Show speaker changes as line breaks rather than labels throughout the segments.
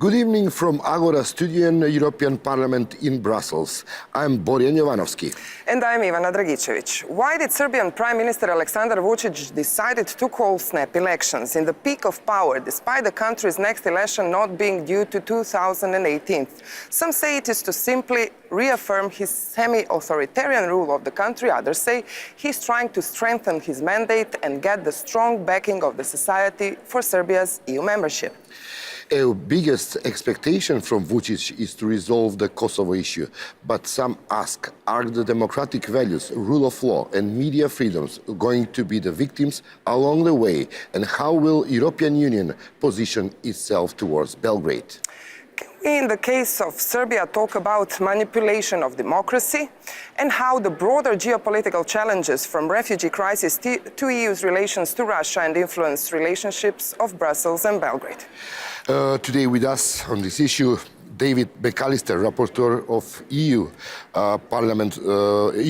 Good evening from Agora studio in the European Parliament in Brussels. I'm Borjan Jovanovski.
And I'm Ivana Dragicevic. Why did Serbian Prime Minister Aleksandar Vučić decided to call snap elections in the peak of power, despite the country's next election not being due to 2018? Some say it is to simply reaffirm his semi-authoritarian rule of the country. Others say he's trying to strengthen his mandate and get the strong backing of the society for Serbia's EU membership.
Our biggest expectation from Vučić is to resolve the Kosovo issue, but some ask, are the democratic values, rule of law and media freedoms going to be the victims along the way, and how will European Union position itself towards Belgrade?
In the case of Serbia, talk about manipulation of democracy and how the broader geopolitical challenges from refugee crisis to EU's relations to Russia and influence relationships of Brussels and Belgrade.
Today with us on this issue, David McAllister, Rapporteur of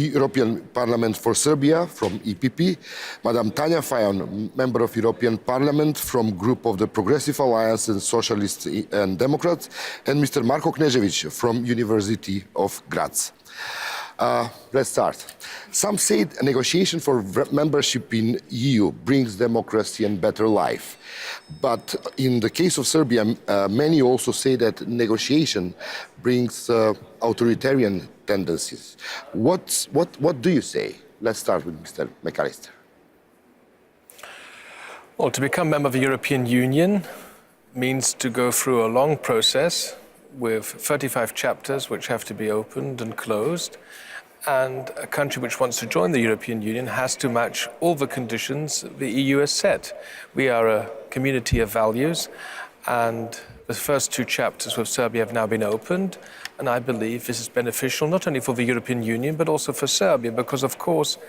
European Parliament for Serbia from EPP, Madam Tanja Fajon, Member of European Parliament from Group of the Progressive Alliance and Socialists and Democrats, and Mr. Marko Kmezic from University of Graz. Let's start. Some say a negotiation for membership in EU brings democracy and better life. But in the case of Serbia, many also say that negotiation brings authoritarian tendencies. What do you say? Let's start with Mr. McAllister.
Well, to become member of the European Union means to go through a long process with 35 chapters which have to be opened and closed. And a country which wants to join the European Union has to match all the conditions the EU has set. We are a community of values, and the first two chapters with Serbia have now been opened, and I believe this is beneficial not only for the European Union but also for Serbia, because of course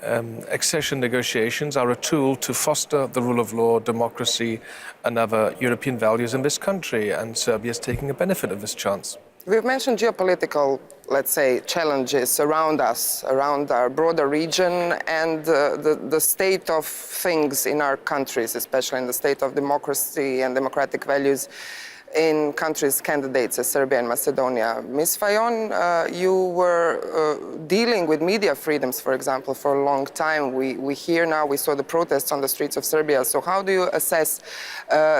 accession negotiations are a tool to foster the rule of law, democracy and other European values in this country, and Serbia is taking a benefit of this chance.
We've mentioned geopolitical, let's say, challenges around us, around our broader region, and the state of things in our countries, especially in the state of democracy and democratic values in countries candidates as Serbia and Macedonia. Ms. Fajon, you were dealing with media freedoms, for example, for a long time. We hear now, we saw the protests on the streets of Serbia. So how do you assess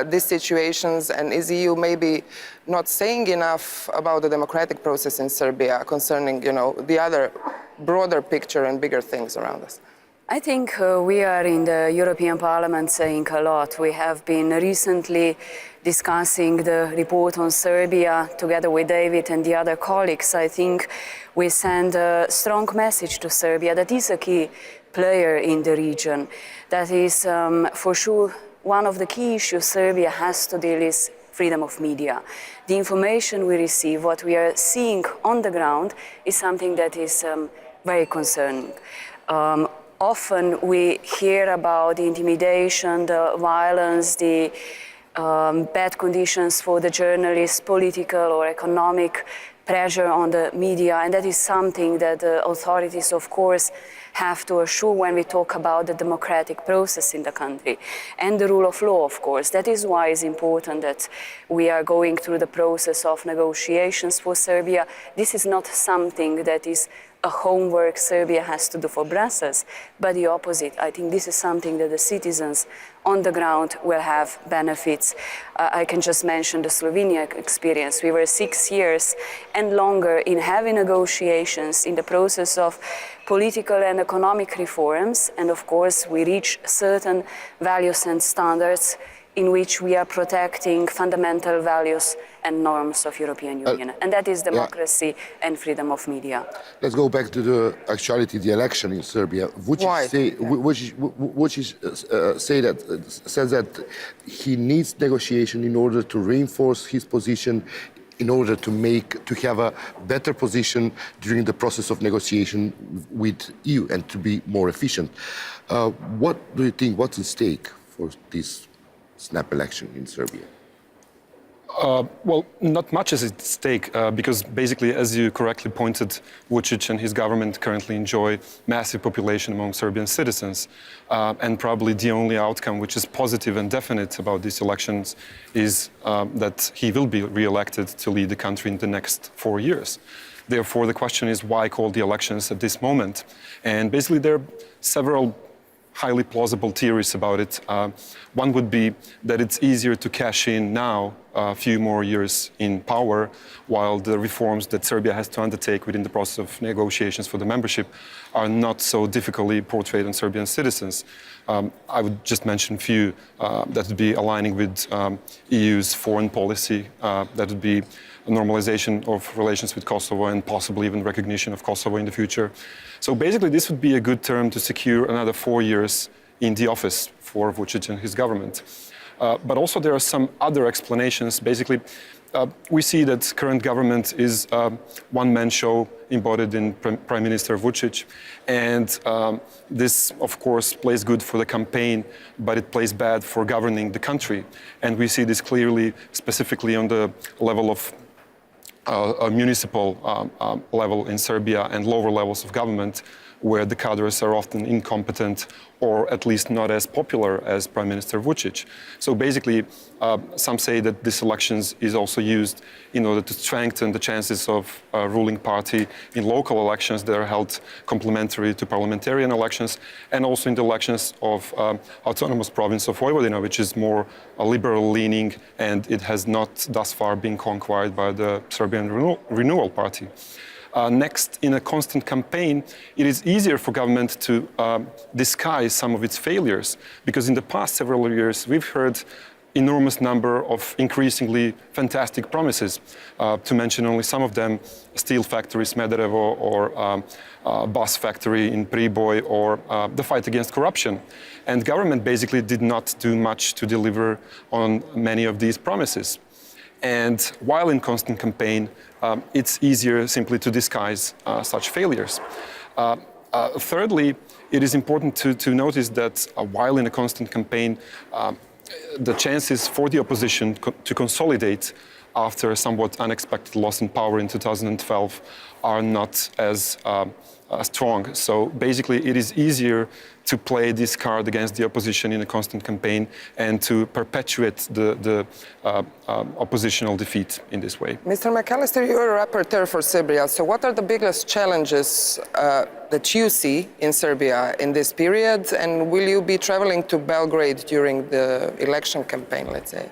these situations, and is EU maybe not saying enough about the democratic process in Serbia concerning, the other broader picture and bigger things around us?
I think we are in the European Parliament saying a lot. We have been recently discussing the report on Serbia together with David and the other colleagues. I think we send a strong message to Serbia that is a key player in the region. That is for sure one of the key issues Serbia has to deal with. Freedom of media. The information we receive, what we are seeing on the ground, is something that is very concerning. Often we hear about the intimidation, the violence, the bad conditions for the journalists, political or economic pressure on the media, and that is something that the authorities, of course, have to assure when we talk about the democratic process in the country and the rule of law, of course. That is why it's important that we are going through the process of negotiations for Serbia. This is not something that is a homework Serbia has to do for Brussels, but the opposite. I think this is something that the citizens on the ground will have benefits. I can just mention the Slovenia experience. We were 6 years and longer in having negotiations in the process of political and economic reforms, and of course we reach certain values and standards in which we are protecting fundamental values and norms of European Union, and that is democracy and freedom of media.
Let's go back to the the election in Serbia. Vučić says that he needs negotiation in order to reinforce his position, in order to have a better position during the process of negotiation with EU and to be more efficient. What do you think? What's at stake for this snap election in Serbia?
Well, not much is at stake because basically, as you correctly pointed, Vučić and his government currently enjoy massive population among Serbian citizens. And probably the only outcome which is positive and definite about these elections is that he will be re-elected to lead the country in the next 4 years. Therefore, the question is why call the elections at this moment? And basically, there are several highly plausible theories about it. One would be that it's easier to cash in now a few more years in power, while the reforms that Serbia has to undertake within the process of negotiations for the membership are not so difficultly portrayed on Serbian citizens. I would just mention a few that would be aligning with EU's foreign policy, that would be a normalization of relations with Kosovo and possibly even recognition of Kosovo in the future. So basically this would be a good term to secure another 4 years in the office for Vučić and his government. But also there are some other explanations. Basically, we see that current government is a one-man show embodied in Prime Minister Vučić. And this, of course, plays good for the campaign, but it plays bad for governing the country. And we see this clearly, specifically on the level of a municipal level in Serbia and lower levels of government, where the cadres are often incompetent or at least not as popular as Prime Minister Vučić. So basically, some say that this elections is also used in order to strengthen the chances of a ruling party in local elections that are held complementary to parliamentarian elections, and also in the elections of autonomous province of Vojvodina, which is more liberal leaning, and it has not thus far been conquered by the Serbian Renewal Party. Next, in a constant campaign, it is easier for government to disguise some of its failures, because in the past several years we've heard enormous number of increasingly fantastic promises. To mention only some of them, steel factory Smederevo, or bus factory in Priboj, or the fight against corruption. And government basically did not do much to deliver on many of these promises. And while in constant campaign, it's easier simply to disguise such failures. Thirdly, it is important to notice that while in a constant campaign, the chances for the opposition to consolidate after a somewhat unexpected loss in power in 2012 are not as strong. So basically, it is easier to play this card against the opposition in a constant campaign and to perpetuate the oppositional defeat in this way.
Mr. McAllister, you're a rapporteur for Serbia. So what are the biggest challenges that you see in Serbia in this period? And will you be traveling to Belgrade during the election campaign, let's say?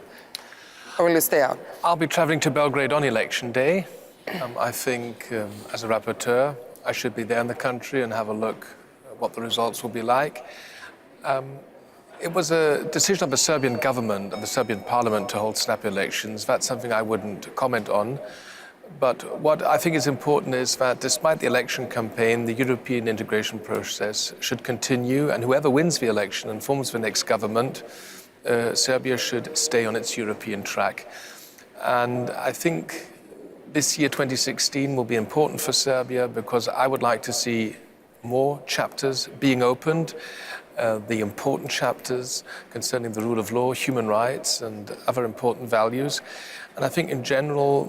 Or will you stay out?
I'll be traveling to Belgrade on election day. I think as a rapporteur, I should be there in the country and have a look at what the results will be like. It was a decision of the Serbian government and the Serbian parliament to hold snap elections. That's something I wouldn't comment on. But what I think is important is that despite the election campaign, the European integration process should continue, and whoever wins the election and forms the next government, Serbia should stay on its European track. And I think this year, 2016, will be important for Serbia because I would like to see more chapters being opened, the important chapters concerning the rule of law, human rights, and other important values. And I think in general,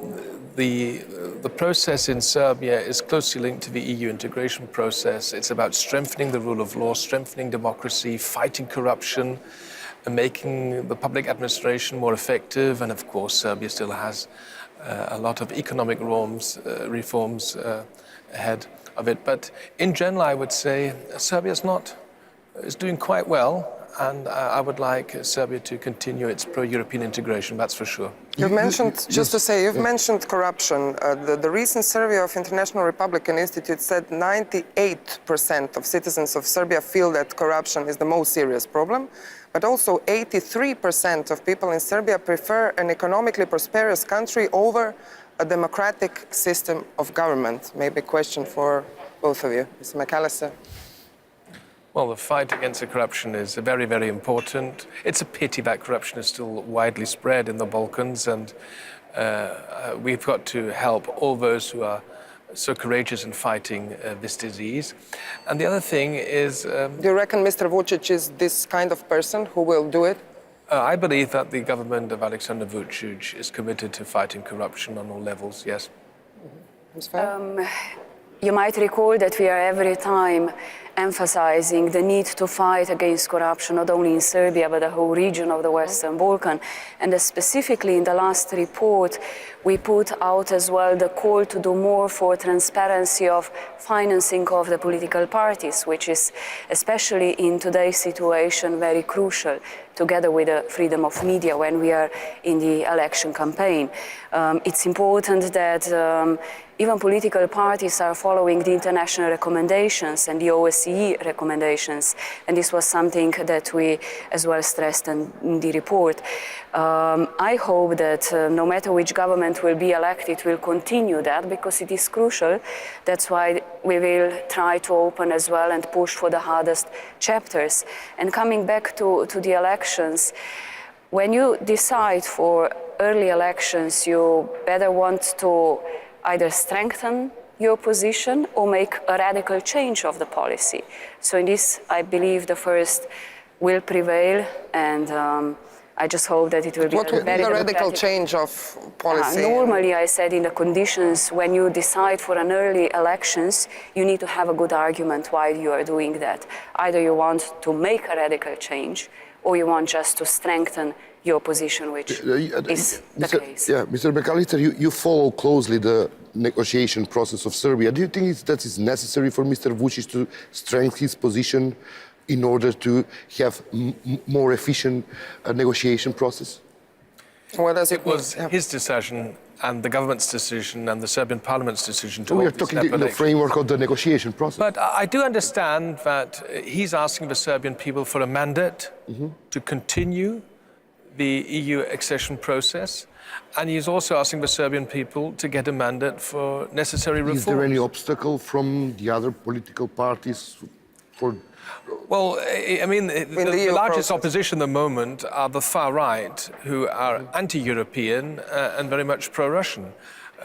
the process in Serbia is closely linked to the EU integration process. It's about strengthening the rule of law, strengthening democracy, fighting corruption, and making the public administration more effective. And of course, Serbia still has a lot of economic reforms ahead of it. But in general, I would say Serbia is doing quite well. And I would like Serbia to continue its pro-European integration, that's for sure.
You've mentioned, just to say, you've mentioned corruption. The recent survey of International Republican Institute said 98% of citizens of Serbia feel that corruption is the most serious problem. But also 83% of people in Serbia prefer an economically prosperous country over a democratic system of government. Maybe a question for both of you. Mr. McAllister.
Well, the fight against the corruption is very, very important. It's a pity that corruption is still widely spread in the Balkans, and we've got to help all those who are so courageous in fighting this disease. And the other thing is...
do you reckon Mr. Vučić is this kind of person who will do it?
I believe that the government of Alexander Vučić is committed to fighting corruption on all levels, yes.
Ms. Fajon?
You might recall that we are every time emphasizing the need to fight against corruption, not only in Serbia, but the whole region of the Western Balkans. And specifically in the last report, we put out as well the call to do more for transparency of financing of the political parties, which is, especially in today's situation, very crucial, together with the freedom of media when we are in the election campaign. It's important that even political parties are following the international recommendations and the OSCE recommendations, and this was something that we as well stressed in the report. I hope that no matter which government will be elected, will continue that, because it is crucial. That's why we will try to open as well and push for the hardest chapters. And coming back to the elections, when you decide for early elections, you better want to either strengthen your position or make a radical change of the policy. So in this, I believe the first will prevail, and I just hope that it will be
What would be the radical change of policy?
Normally, I said in the conditions when you decide for an early elections, you need to have a good argument why you are doing that. Either you want to make a radical change, or you want just to strengthen your position, which is the case.
Yeah, Mr. McAllister, you follow closely the negotiation process of Serbia. Do you think that is necessary for Mr. Vučić to strengthen his position in order to have more efficient negotiation process?
It was his decision and the government's decision and the Serbian parliament's decision to
We are
hold this
talking in the framework of the negotiation process.
But I do understand that he's asking the Serbian people for a mandate to continue the EU accession process, and he's also asking the Serbian people to get a mandate for necessary reforms.
Is there any obstacle from the other political parties for...
Well, I mean, the largest opposition at the moment are the far right, who are anti-European and very much pro-Russian.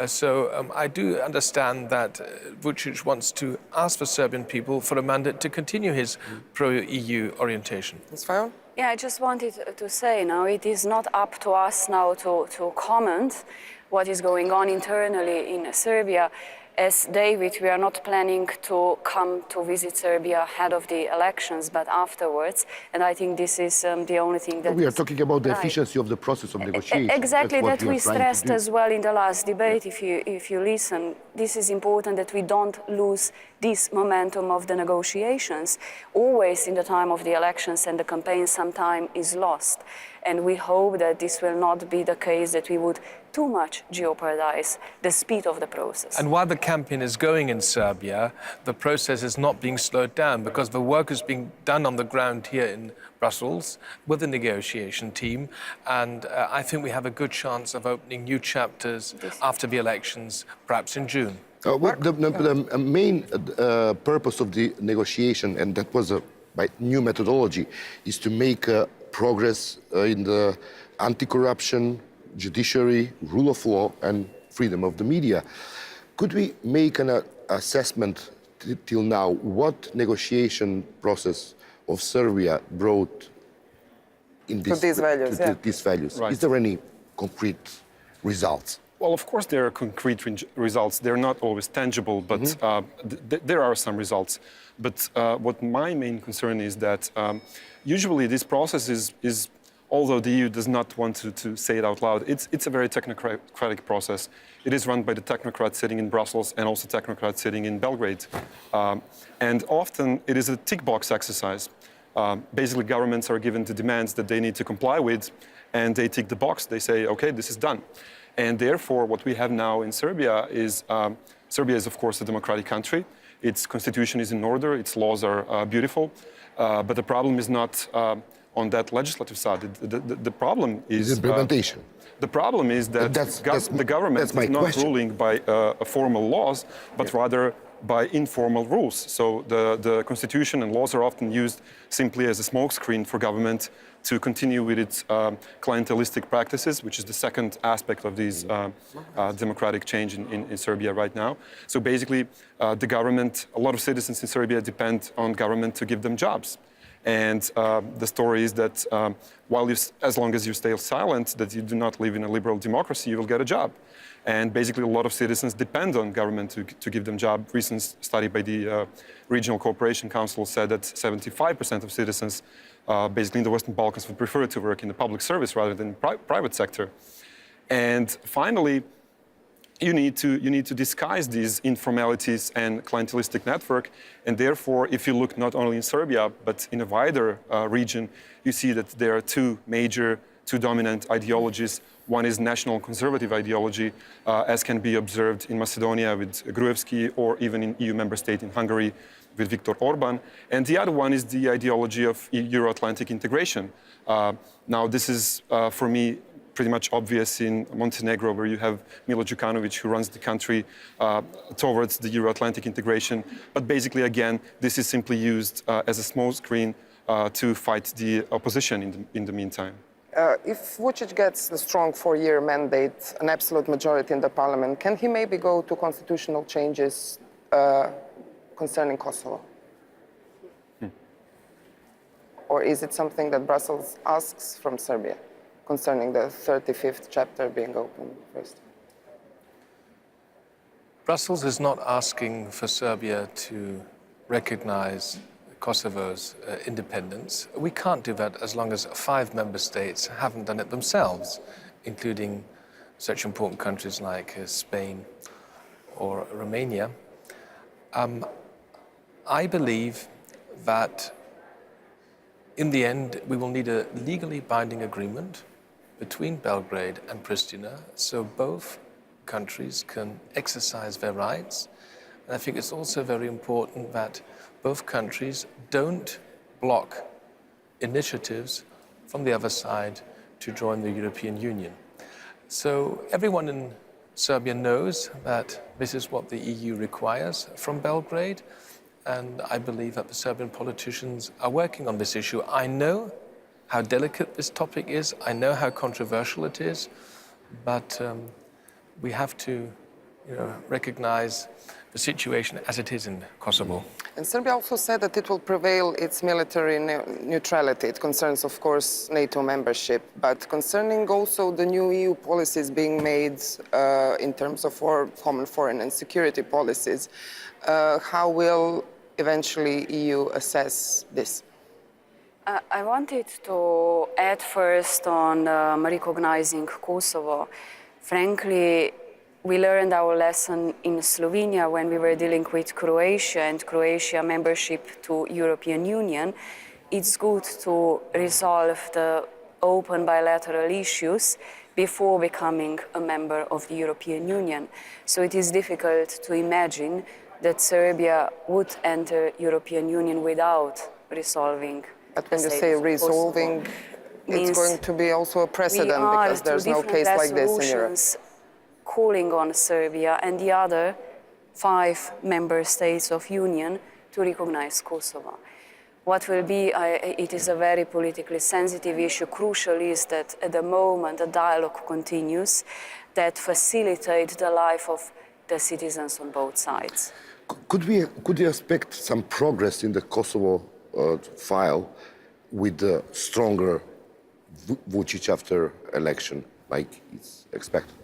So I do understand that Vučić wants to ask the Serbian people for a mandate to continue his pro-EU orientation.
Ms. Fajon?
Yeah, I just wanted to say now, it is not up to us now to comment what is going on internally in Serbia. As David, we are not planning to come to visit Serbia ahead of the elections, but afterwards. And I think this is the only thing that
We are talking about the efficiency of the process of negotiation.
Exactly, that we stressed as well in the last debate. If you listen, this is important that we don't lose this momentum of the negotiations. Always in the time of the elections and the campaign, some time is lost. And we hope that this will not be the case, that we would too much jeopardize the speed of the process.
And while the campaign is going in Serbia, the process is not being slowed down, because the work is being done on the ground here in Brussels with the negotiation team. And I think we have a good chance of opening new chapters after the elections, perhaps in June.
The main purpose of the negotiation, and that was by new methodology, is to make progress in the anti-corruption, judiciary, rule of law, and freedom of the media. Could we make an assessment till now what negotiation process of Serbia brought in this,
to these values?
These values?
Right.
Is there any concrete results?
Well, of course, there are concrete results. They're not always tangible, but there are some results. But what my main concern is that usually this process is, although the EU does not want to say it out loud, it's a very technocratic process. It is run by the technocrats sitting in Brussels and also technocrats sitting in Belgrade. And often it is a tick box exercise. Basically, governments are given the demands that they need to comply with, and they tick the box. They say, okay, this is done. And therefore, what we have now in Serbia is, Serbia is, of course, a democratic country. Its constitution is in order, its laws are beautiful, but the problem is not on that legislative side. The problem is
implementation.
The problem is that the government is not ruling by formal laws, but rather by informal rules. So the constitution and laws are often used simply as a smokescreen for government to continue with its clientelistic practices, which is the second aspect of these democratic change in Serbia right now. So basically, the government, a lot of citizens in Serbia depend on government to give them jobs. And the story is that as long as you stay silent, that you do not live in a liberal democracy, you will get a job. And basically, a lot of citizens depend on government to give them jobs. Recent study by the Regional Cooperation Council said that 75% of citizens, basically in the Western Balkans, would prefer to work in the public service rather than private sector. And finally, you need to disguise these informalities and clientelistic network. And therefore, if you look not only in Serbia, but in a wider region, you see that there are two dominant ideologies. One is national conservative ideology, as can be observed in Macedonia with Gruevski, or even in EU member state in Hungary with Viktor Orban. And the other one is the ideology of Euro-Atlantic integration. Now, this is, for me, pretty much obvious in Montenegro, where you have Milo Đukanović, who runs the country towards the Euro-Atlantic integration. But basically, again, this is simply used as a smokescreen to fight the opposition in the meantime.
If Vučić gets the strong 4-year mandate, an absolute majority in the parliament, can he maybe go to constitutional changes concerning Kosovo? Or is it something that Brussels asks from Serbia concerning the 35th chapter being opened first?
Brussels is not asking for Serbia to recognize Kosovo's independence. We can't do that as long as 5 member states haven't done it themselves, including such important countries like Spain or Romania. I believe that in the end, we will need a legally binding agreement between Belgrade and Pristina, so both countries can exercise their rights. And I think it's also very important that both countries don't block initiatives from the other side to join the European Union. So everyone in Serbia knows that this is what the EU requires from Belgrade, and I believe that the Serbian politicians are working on this issue. I know how delicate this topic is, I know how controversial it is, but we have to recognize the situation as it is in Kosovo.
And Serbia also said that it will prevail its military neutrality. It concerns, of course, NATO membership, but concerning also the new EU policies being made in terms of common foreign and security policies, how will eventually EU assess this?
I wanted to add first on recognizing Kosovo. Frankly, we learned our lesson in Slovenia when we were dealing with Croatia and Croatia membership to European Union. It's good to resolve the open bilateral issues before becoming a member of the European Union. So it is difficult to imagine that Serbia would enter European Union without resolving.
But when you say resolving, it's going to be also a precedent because there's no case like this in Europe.
Calling on Serbia and the other 5 member states of Union to recognize Kosovo. What will be, it is a very politically sensitive issue. Crucial is that at the moment the dialogue continues that facilitate the life of the citizens on both sides.
Could you expect some progress in the Kosovo file with the stronger Vučić after election, like it's expected?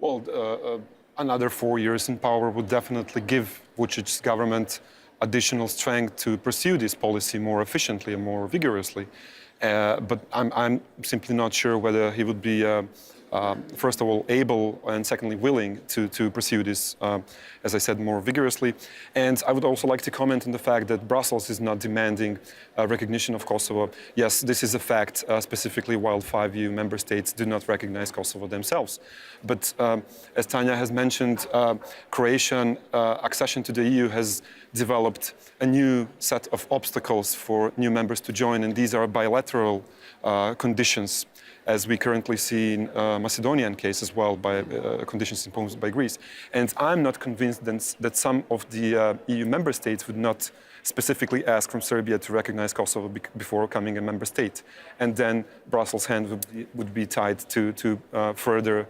Well, another 4 years in power would definitely give Vučić's government additional strength to pursue this policy more efficiently and more vigorously. But I'm simply not sure whether he would be, first of all, able and secondly willing to pursue this, as I said, more vigorously. And I would also like to comment on the fact that Brussels is not demanding recognition of Kosovo. Yes, this is a fact, specifically while 5 EU member states do not recognize Kosovo themselves. But as Tanja has mentioned, Croatian accession to the EU has developed a new set of obstacles for new members to join, and these are bilateral conditions, as we currently see in Macedonian case as well, by conditions imposed by Greece. And I'm not convinced that some of the EU member states would not specifically ask from Serbia to recognize Kosovo before becoming a member state. And then Brussels' hand would be tied to further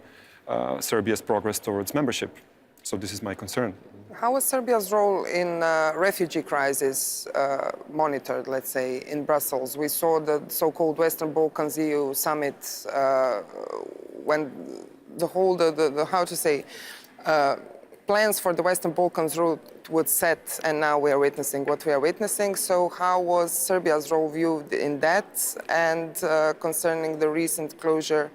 Serbia's progress towards membership. So this is my concern.
How was Serbia's role in refugee crisis monitored, let's say, in Brussels? We saw the so-called Western Balkans EU summit when the whole, how to say, plans for the Western Balkans route would set, and now we are witnessing what we are witnessing. So how was Serbia's role viewed in that? And concerning the recent closure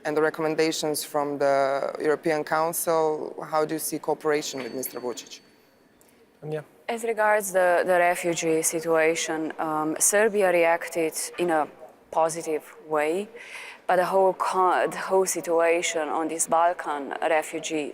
and the recommendations from the European Council, how do you see cooperation with Mr. Vučić?
Yeah.
As regards the refugee situation, Serbia reacted in a positive way, but the whole situation on this Balkan refugee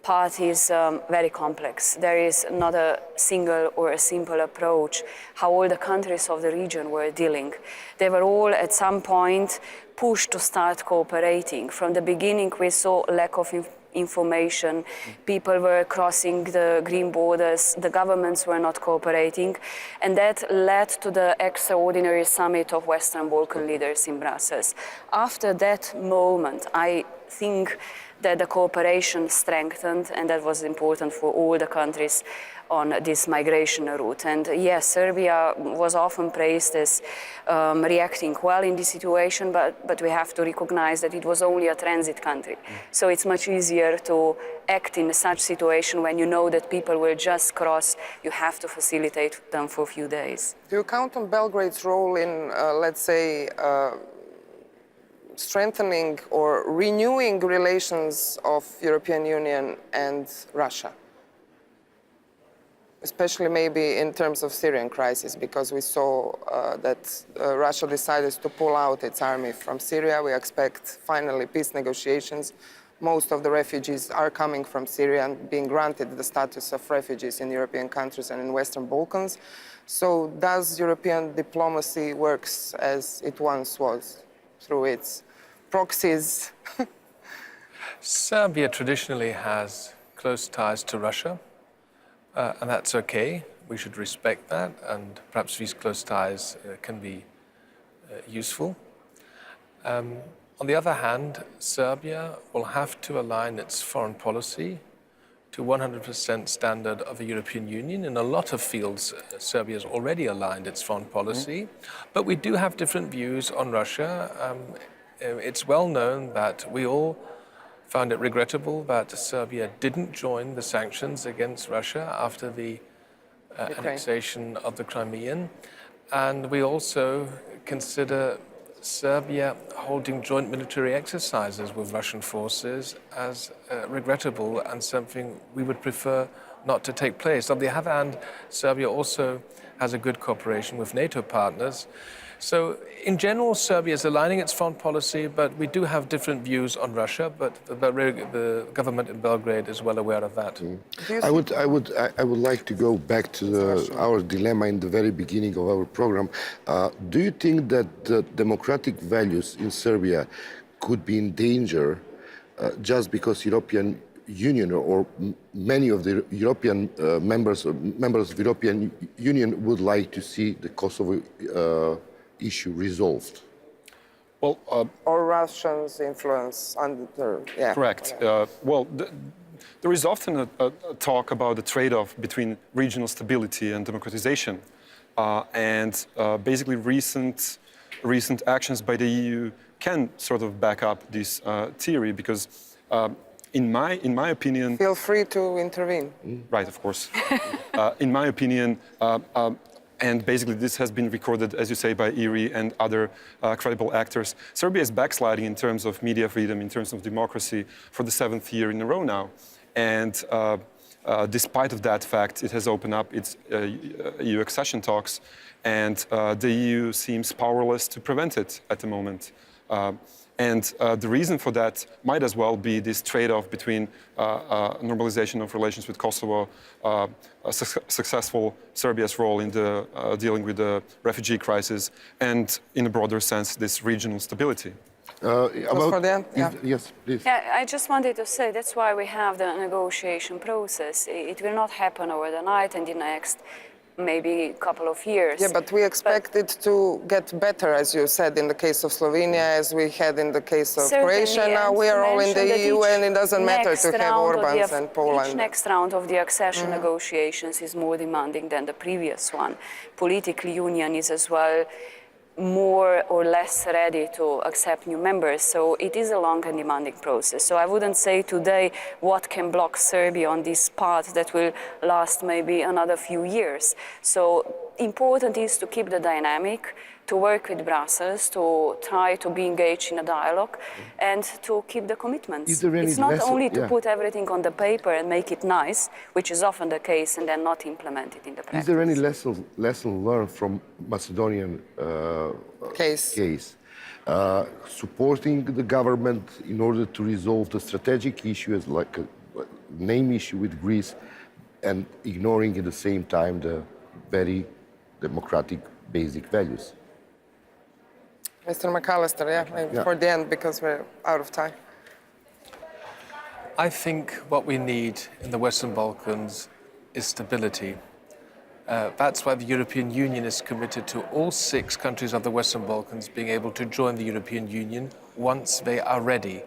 part is very complex. There is not a single or a simple approach how all the countries of the region were dealing. They were all at some point pushed to start cooperating. From the beginning we saw lack of information, people were crossing the green borders, the governments were not cooperating, and that led to the extraordinary summit of Western Balkan leaders in Brussels. After that moment, I think that the cooperation strengthened, and that was important for all the countries on this migration route. And yes, Serbia was often praised as reacting well in this situation, but we have to recognize that it was only a transit country. So it's much easier to act in such situation when you know that people will just cross. You have to facilitate them for a few days.
Do you count on Belgrade's role in, let's say, strengthening or renewing relations of European Union and Russia? Especially maybe in terms of Syrian crisis, because we saw that Russia decided to pull out its army from Syria. We expect finally peace negotiations. Most of the refugees are coming from Syria and being granted the status of refugees in European countries and in Western Balkans. So does European diplomacy works as it once was through its proxies?
Serbia traditionally has close ties to Russia, and that's okay. We should respect that, and perhaps these close ties can be useful. On the other hand, Serbia will have to align its foreign policy to 100% standard of the European Union. In a lot of fields, Serbia has already aligned its foreign policy, but we do have different views on Russia. It's well known that we all found it regrettable that Serbia didn't join the sanctions against Russia after the annexation of the Crimean. And we also consider Serbia holding joint military exercises with Russian forces as regrettable and something we would prefer not to take place. On the other hand, Serbia also has a good cooperation with NATO partners. So in general, Serbia is aligning its foreign policy, but we do have different views on Russia, but the government in Belgrade is well aware of that.
I would like to go back to our dilemma in the very beginning of our program. Do you think that the democratic values in Serbia could be in danger just because European Union or many of the European members of European Union would like to see the Kosovo issue resolved?
Well,
or Russia's influence under, yeah.
Correct. There is often a talk about the trade-off between regional stability and democratization. Basically recent actions by the EU can sort of back up this theory, because in my opinion...
Feel free to intervene.
Right, of course. In my opinion, and basically this has been recorded, as you say, by IRI and other credible actors, Serbia is backsliding in terms of media freedom, in terms of democracy, for the 7th year in a row now. And despite of that fact, it has opened up its EU accession talks, and the EU seems powerless to prevent it at the moment. The reason for that might as well be this trade-off between normalization of relations with Kosovo, successful Serbia's role in dealing with the refugee crisis, and in a broader sense, this regional stability.
Yes, please.
Yeah, I just wanted to say that's why we have the negotiation process. It will not happen over the night and in the next maybe a couple of years.
Yeah, but we expect it to get better, as you said, in the case of Slovenia, as we had in the case of
Certainly,
Croatia. Now
and
we
to
are all in
mention
the
that
EU,
each
and it doesn't matter
next
to have
round of the
Orbans and Poland.
Each next round of the accession negotiations is more demanding than the previous one. Political union is as well more or less ready to accept new members. So it is a long and demanding process. So I wouldn't say today what can block Serbia on this path that will last maybe another few years. So important is to keep the dynamic, to work with Brussels, to try to be engaged in a dialogue and to keep the commitments.
Is there any
It's not
lesson-
only to
yeah.
put everything on the paper and make it nice, which is often the case, and then not implement it in the practice.
Is there any lesson learned from Macedonian case? Supporting the government in order to resolve the strategic issues like a name issue with Greece and ignoring at the same time the very democratic basic values.
Mr. McAllister, maybe
Yeah.
for the end, because we're out of time.
I think what we need in the Western Balkans is stability. That's why the European Union is committed to all 6 countries of the Western Balkans being able to join the European Union once they are ready.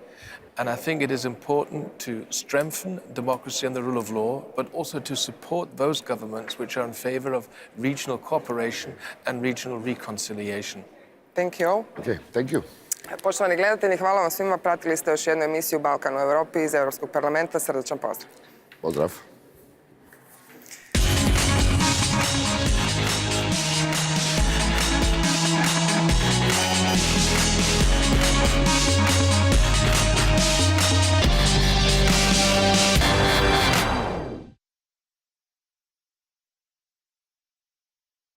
And I think it is important to strengthen democracy and the rule of law, but also to support those governments which are in favor of regional cooperation and regional reconciliation.
Thank you all.
Okay, thank you.
Poštovani gledatelji, hvala vam svima. Pratili ste još jednu emisiju Balkan u Europi iz Europskog parlamenta. Srdačan pozdrav.
Pozdrav.